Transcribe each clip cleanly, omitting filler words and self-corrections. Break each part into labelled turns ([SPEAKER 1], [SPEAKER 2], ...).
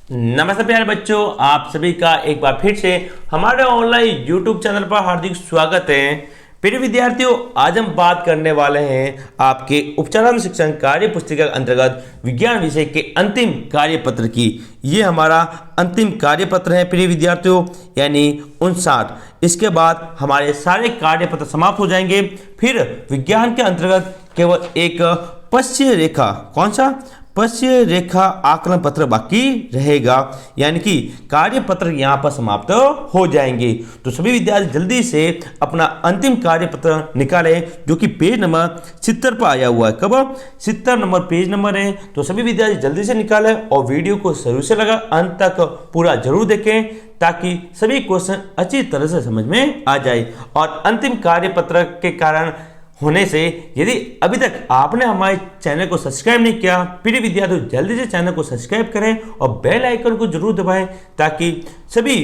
[SPEAKER 1] नमस्ते प्यारे बच्चों, आप सभी का एक बार फिर से हमारे ऑनलाइन YouTube चैनल पर हार्दिक स्वागत है। प्रिय विद्यार्थियों, आज हम बात करने वाले हैं आपके उच्चतम शिक्षण कार्य पुस्तिका के अंतर्गत विज्ञान विषय के अंतिम कार्यपत्र की। ये हमारा अंतिम कार्यपत्र है प्रिय विद्यार्थियों, यानी 59। इसके बाद हमारे सारे कार्यपत्र समाप्त हो जाएंगे। फिर विज्ञान के अंतर्गत केवल एक पश्य रेखा, कौन सा पश्य रेखा आकलन पत्र बाकी रहेगा, यानी कि कार्यपत्र यहाँ पर समाप्त हो जाएंगे। तो सभी विद्यार्थी जल्दी से अपना अंतिम कार्यपत्र निकालें, जो कि पेज नंबर 70 पर आया हुआ है। कब 70 नंबर पेज नंबर है, तो सभी विद्यार्थी जल्दी से निकालें और वीडियो को शुरू से लगा अंत तक पूरा जरूर देखें, ताकि सभी क्वेश्चन अच्छी तरह से समझ में आ जाए। और अंतिम कार्यपत्र के कारण होने से यदि अभी तक आपने हमारे चैनल को सब्सक्राइब नहीं किया, प्रिय विद्यार्थी जल्दी से चैनल को सब्सक्राइब करें और बेल आइकन को जरूर दबाएं, ताकि सभी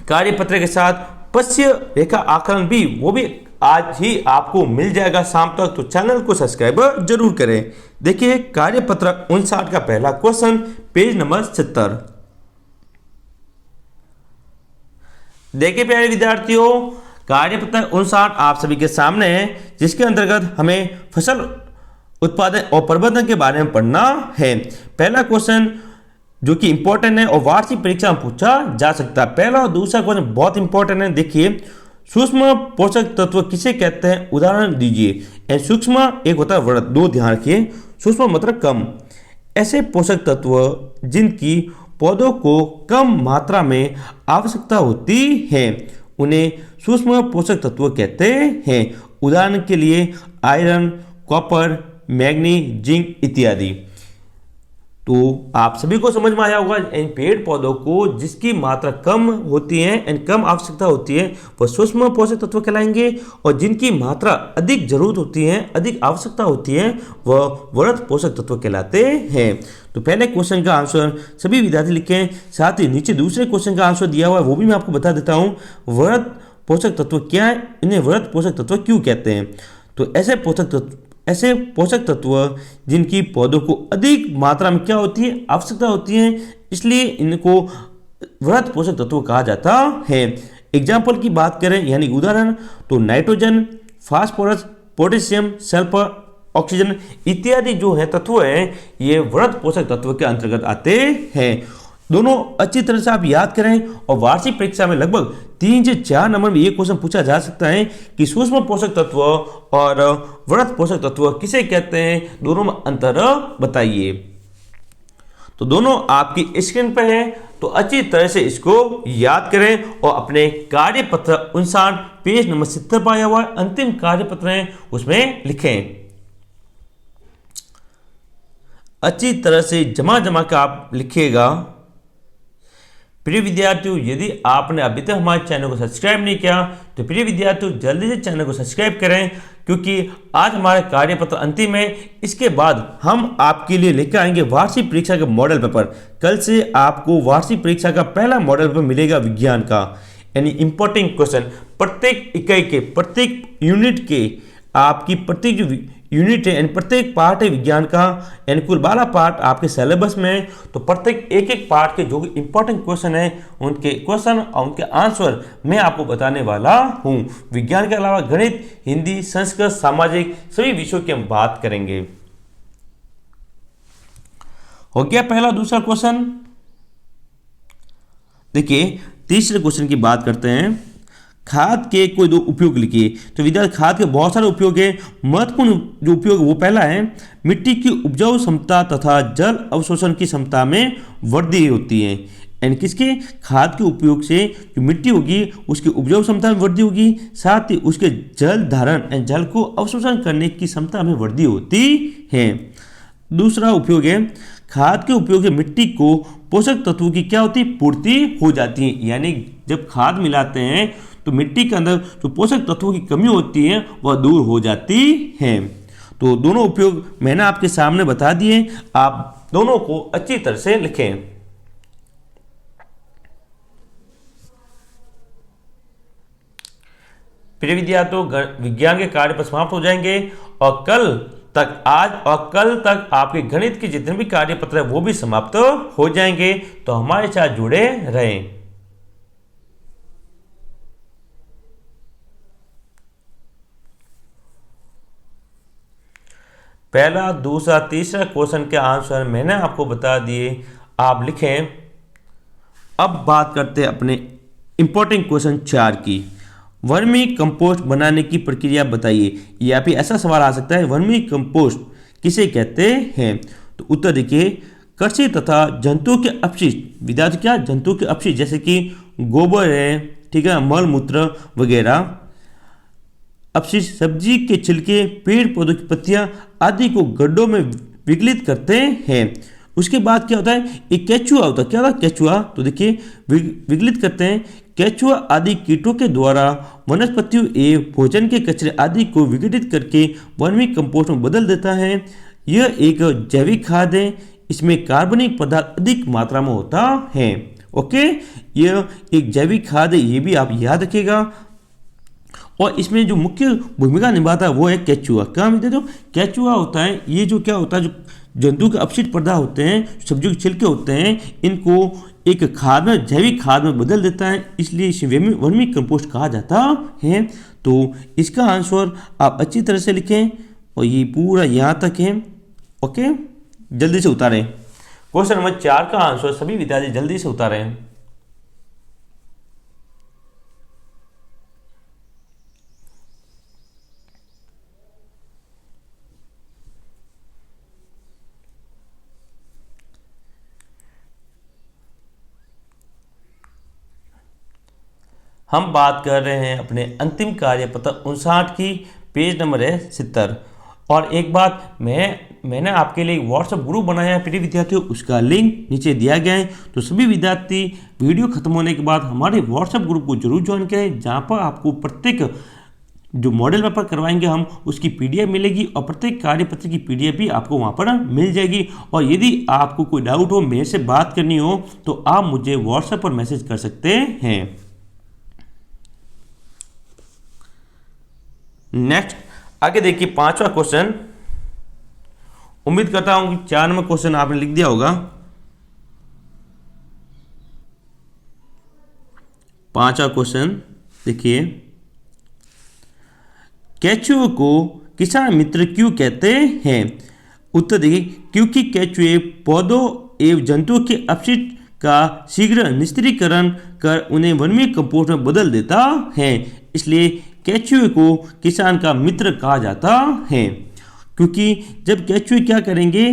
[SPEAKER 1] कार्यपत्र के साथ पश्य रेखा आकलन भी आज ही आपको मिल जाएगा शाम तक। तो चैनल को सब्सक्राइब जरूर करें। देखिए कार्यपत्र 59 का पहला क्वेश्चन, पेज नंबर 70। देखिए प्यारे विद्यार्थियों, कार्यपत्र 59 आप सभी के सामने है, जिसके अंतर्गत हमें फसल उत्पादन और प्रबंधन के बारे में पढ़ना है। पहला क्वेश्चन जो कि इंपॉर्टेंट है और वार्षिक परीक्षा में पूछा जा सकता है। पहला और दूसरा क्वेश्चन बहुत इंपॉर्टेंट है। देखिए, सूक्ष्म पोषक तत्व किसे कहते हैं, उदाहरण दीजिए। सूक्ष्म एक होता है वृहद, दो ध्यान रखिए, सूक्ष्म मतलब कम। ऐसे पोषक तत्व जिनकी पौधों को कम मात्रा में आवश्यकता होती है, उन्हें सूक्ष्म पोषक तत्व कहते हैं। उदाहरण के लिए आयरन, कॉपर, मैग्नीज, जिंक इत्यादि। तो आप सभी को समझ में आया होगा, इन पेड़ पौधों को जिसकी मात्रा कम होती है एंड कम आवश्यकता होती है, वह सूक्ष्म पोषक तत्व कहलाएंगे, और जिनकी मात्रा अधिक जरूरत होती है, अधिक आवश्यकता होती है, वह वृहद पोषक तत्व कहलाते हैं। तो पहले क्वेश्चन का आंसर सभी विद्यार्थी लिखें। साथ ही नीचे दूसरे क्वेश्चन का आंसर दिया हुआ है, वो भी मैं आपको बता देता हूं। वृहद पोषक तत्व क्या है, इन्हें वृहद पोषक तत्व क्यों कहते हैं। तो ऐसे पोषक तत्व जिनकी पौधों को अधिक मात्रा में क्या होती है, आवश्यकता होती है, इसलिए इनको वृहद पोषक तत्व कहा जाता है। एग्जाम्पल की बात करें यानी उदाहरण, तो nitrogen, phosphorus, potassium, sulphur, oxygen इत्यादि जो है तत्व है, ये वृहद पोषक तत्व के अंतर्गत आते हैं। दोनों अच्छी तरह से आप याद करें, और वार्षिक परीक्षा में लगभग 3 से 4 नंबर में ये क्वेश्चन पूछा जा सकता है कि सूक्ष्म पोषक तत्व और वृहद पोषक तत्व किसे कहते हैं, दोनों में अंतर बताइए। तो दोनों आपकी स्क्रीन पर है, तो अच्छी तरह से इसको याद करें और अपने कार्यपत्र 59 पेज नंबर 70 पर आया हुआ अंतिम कार्यपत्र है, उसमें लिखें। अच्छी तरह से जमा के आप लिखिएगा। प्रिय विद्यार्थियों, यदि आपने अभी तक हमारे चैनल को सब्सक्राइब नहीं किया, तो प्रिय विद्यार्थियों जल्दी से चैनल को सब्सक्राइब करें, क्योंकि आज हमारा कार्यपत्र अंतिम है। इसके बाद हम आपके लिए लेकर आएंगे वार्षिक परीक्षा के मॉडल पेपर। कल से आपको वार्षिक परीक्षा का पहला मॉडल पेपर मिलेगा विज्ञान का, यानी इंपॉर्टेंट क्वेश्चन प्रत्येक इकाई के, प्रत्येक यूनिट के, आपकी प्रत्येक जो यूनिट है यानी प्रत्येक पार्ट है विज्ञान का, यानी कुल 12 पार्ट आपके सिलेबस में है। तो प्रत्येक एक पार्ट के जो इंपॉर्टेंट क्वेश्चन है, उनके क्वेश्चन और उनके आंसर मैं आपको बताने वाला हूं। विज्ञान के अलावा गणित, हिंदी, संस्कृत, सामाजिक सभी विषयों की हम बात करेंगे। हो गया पहला। दूसरा क्वेश्चन देखिए, तीसरे क्वेश्चन की बात करते हैं। खाद के कोई 2 उपयोग लिखिए। तो विद्यार्थी, खाद के बहुत सारे उपयोग है। महत्वपूर्ण जो उपयोग वो पहला है, मिट्टी की उपजाऊ क्षमता तथा जल अवशोषण की क्षमता में वृद्धि होती है। यानी किसके, खाद के उपयोग से जो मिट्टी होगी उसकी उपजाऊ क्षमता में वृद्धि होगी, साथ ही उसके जल धारण, जल को अवशोषण करने की क्षमता में वृद्धि होती है। दूसरा उपयोग है, खाद के उपयोग से मिट्टी को पोषक तत्वों की क्या होती है, पूर्ति हो जाती है। यानी जब खाद मिलाते हैं तो मिट्टी के अंदर जो पोषक तत्वों की कमी होती है वह दूर हो जाती है। तो दोनों उपयोग मैंने आपके सामने बता दिए, आप दोनों को अच्छी तरह से लिखें। प्रिय विद्यार्थियों, विज्ञान के कार्य पर समाप्त हो जाएंगे और कल तक, आज और कल तक आपके गणित के जितने भी कार्यपत्र है वो भी समाप्त हो जाएंगे। तो हमारे साथ जुड़े रहें। पहला, दूसरा, तीसरा क्वेश्चन के आंसर मैंने आपको बता दिए, आप लिखें। अब बात करते हैं अपने इंपॉर्टेंट क्वेश्चन 4 की। वर्मी कंपोस्ट बनाने की प्रक्रिया बताइए। या फिर ऐसा सवाल आ सकता है, वर्मी कंपोस्ट किसे कहते हैं? तो उत्तर देखिए, कृषि तथा जंतुओं के अपशिष्ट, विद्यार्थी क्या, जंतुओं के अपशिष्ट जैसे कि गोबर है, ठीक है, मल मूत्र वगैरह अपशिष्ट, सब्जी के छिलके, पेड़ पौधों की पत्तियां आदि को गड्ढों में विकलित करते हैं। उसके बाद क्या होता है, एक केचुआ होता है। क्या होता है केचुआ? तो देखिए, विकलित करते हैं। केचुआ आदि कीटों के द्वारा वनस्पतियों एवं भोजन के कचरे आदि को विघटित करके वर्मी कंपोस्ट में बदल देता है। यह एक जैविक खाद है। इसमें कार्बनिक पदार्थ अधिक मात्रा में होता है। ओके, यह एक जैविक खाद है, ये भी आप याद रखिएगा। और इसमें जो मुख्य भूमिका निभाता है वो है केचुआ। क्या मिलते जो केचुआ होता है, ये जो क्या होता है, जो जंतु के अपशिष्ट पदार्थ होते हैं, सब्जियों के छिलके होते हैं, इनको एक खाद में, जैविक खाद में बदल देता है, इसलिए इसे वर्मी कंपोस्ट कहा जाता है। तो इसका आंसर आप अच्छी तरह से लिखें और ये पूरा यहाँ तक है। ओके, जल्दी से उतारें। क्वेश्चन नंबर 4 का आंसर सभी विद्यार्थी जल्दी से उतारें। हम बात कर रहे हैं अपने अंतिम कार्यपत्र 59 की, पेज नंबर है 70। और एक बात, मैंने आपके लिए व्हाट्सएप ग्रुप बनाया है प्रिय विद्यार्थियों, उसका लिंक नीचे दिया गया है। तो सभी विद्यार्थी वीडियो खत्म होने के बाद हमारे व्हाट्सएप ग्रुप को जरूर ज्वाइन करें, जहाँ पर आपको प्रत्येक जो मॉडल पेपर करवाएंगे हम, उसकी पीडीएफ मिलेगी और प्रत्येक कार्यपत्र की पीडीएफ भी आपको वहाँ पर मिल जाएगी। और यदि आपको कोई डाउट हो, मेरे से बात करनी हो, तो आप मुझे व्हाट्सएप पर मैसेज कर सकते हैं। नेक्स्ट आगे देखिए 5वां क्वेश्चन। उम्मीद करता हूं कि 4 नंबर क्वेश्चन आपने लिख दिया होगा। 5वां क्वेश्चन देखिए, केचुए को किसान मित्र क्यों कहते हैं? उत्तर देखिए, क्योंकि केचुए पौधों एवं जंतुओं के अपशिष्ट का शीघ्र निस्त्रीकरण कर उन्हें वर्मी कंपोस्ट में बदल देता है, इसलिए केचुए को किसान का मित्र कहा जाता है। क्योंकि जब केचुए क्या करेंगे,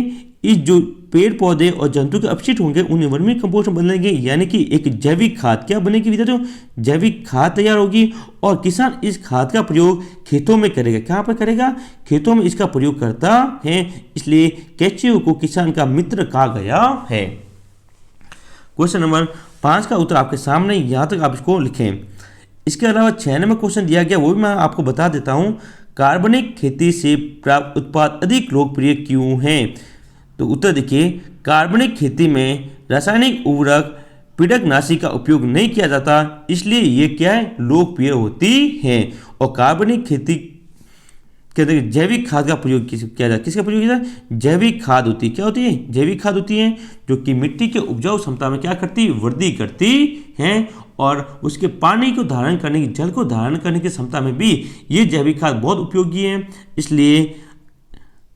[SPEAKER 1] इस जो पेड़ पौधे और जंतु के अपशिष्ट होंगे उन्हें वर्मी कंपोस्ट में बदलेंगे, यानी कि एक जैविक खाद क्या बनेगी विद्यार्थियों, जैविक खाद तैयार होगी। और किसान इस खाद का प्रयोग खेतों में करेगा। कहाँ पर करेगा? खेतों में इसका प्रयोग करता है, इसलिए केचुए को किसान का मित्र कहा गया है। क्वेश्चन नंबर 5 का उत्तर आपके सामने, यहाँ तक आप इसको लिखें। इसके अलावा 6 नंबर क्वेश्चन दिया गया, वो भी मैं आपको बता देता हूँ। कार्बनिक खेती से प्राप्त उत्पाद अधिक लोकप्रिय क्यों हैं? तो उत्तर देखिए, कार्बनिक खेती में रासायनिक उर्वरक, पीड़कनाशी का उपयोग नहीं किया जाता, इसलिए ये क्या है, लोकप्रिय होती है। और कार्बनिक खेती के अंदर जैविक खाद का प्रयोग किया जाता है। किसका प्रयोग किया जाता है? जैविक खाद होती है। क्या होती है? जैविक खाद होती है, जो कि मिट्टी के उपजाऊ क्षमता में क्या करती है, वृद्धि करती है। और उसके पानी को धारण करने की, जल को धारण करने की क्षमता में भी ये जैविक खाद बहुत उपयोगी है, इसलिए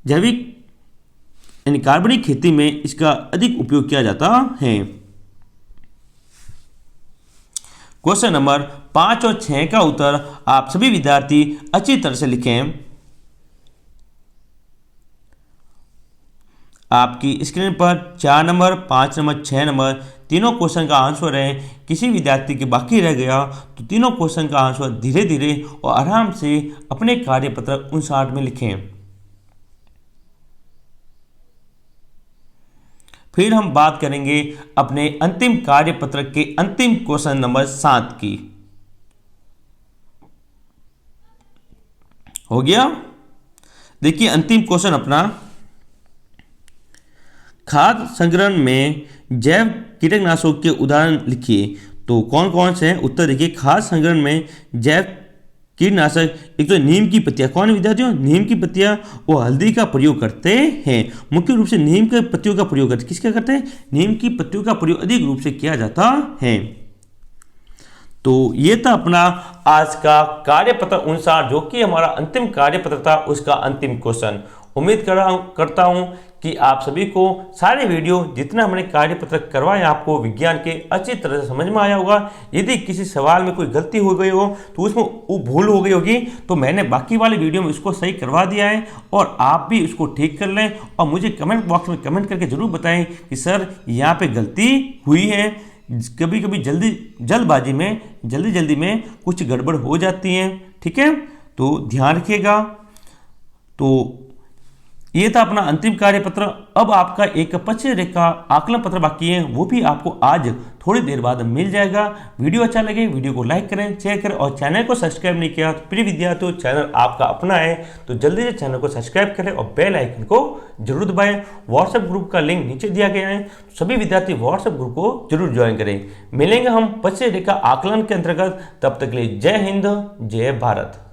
[SPEAKER 1] जैविक यानी कार्बनिक खेती में इसका अधिक उपयोग किया जाता है। क्वेश्चन नंबर 5 और 6 का उत्तर आप सभी विद्यार्थी अच्छी तरह से लिखें। आपकी स्क्रीन पर 4 नंबर, 5 नंबर, 6 नंबर तीनों क्वेश्चन का आंसर है। किसी विद्यार्थी के बाकी रह गया तो तीनों क्वेश्चन का आंसर धीरे धीरे और आराम से अपने कार्यपत्र 59 में लिखें। फिर हम बात करेंगे अपने अंतिम कार्यपत्र के अंतिम क्वेश्चन नंबर 7 की। हो गया? देखिए अंतिम क्वेश्चन अपना, खाद संग्रहण में जैव कीटनाशकों के उदाहरण लिखिए। तो कौन कौन से हैं? उत्तर देखिए, खाद संग्रहण में जैव कीटनाशक, एक तो नीम की पत्तियां। कौन विद्यार्थियों? नीम की पत्तियां वो हल्दी का प्रयोग करते हैं। मुख्य रूप से नीम के पत्तियों का प्रयोग करते। किसका करते हैं? नीम की पत्तियों का प्रयोग अधिक रूप से किया जाता है। तो ये था अपना आज का कार्यपत्र अनुसार, जो कि हमारा अंतिम कार्यपत्र था, उसका अंतिम क्वेश्चन। उम्मीद करता हूं कि आप सभी को सारे वीडियो जितना हमने कार्यपत्र करवाए आपको विज्ञान के अच्छी तरह से समझ में आया होगा। यदि किसी सवाल में कोई गलती हो गई हो तो उसमें वो भूल हो गई होगी, तो मैंने बाकी वाले वीडियो में इसको सही करवा दिया है, और आप भी इसको ठीक कर लें और मुझे कमेंट बॉक्स में कमेंट करके जरूर बताएं कि सर यहाँ पे गलती हुई है। कभी कभी जल्दबाजी में जल्दी में कुछ गड़बड़ हो जाती है, ठीक है, तो ध्यान रखिएगा। तो ये था अपना अंतिम कार्यपत्र। अब आपका एक पश्चिम रेखा आकलन पत्र बाकी है, वो भी आपको आज थोड़ी देर बाद मिल जाएगा। वीडियो अच्छा लगे वीडियो को लाइक करें, शेयर करें, और चैनल को सब्सक्राइब नहीं किया तो प्रिय विद्यार्थियों, चैनल आपका अपना है, तो जल्दी से चैनल को सब्सक्राइब करें और बेल आइकन को जरूर दबाएं। व्हाट्सएप ग्रुप का लिंक नीचे दिया गया है, सभी विद्यार्थी व्हाट्सएप ग्रुप को जरूर ज्वाइन करें। मिलेंगे हम पश्चिम रेखा आकलन के अंतर्गत, तब तक के लिए जय हिंद, जय भारत।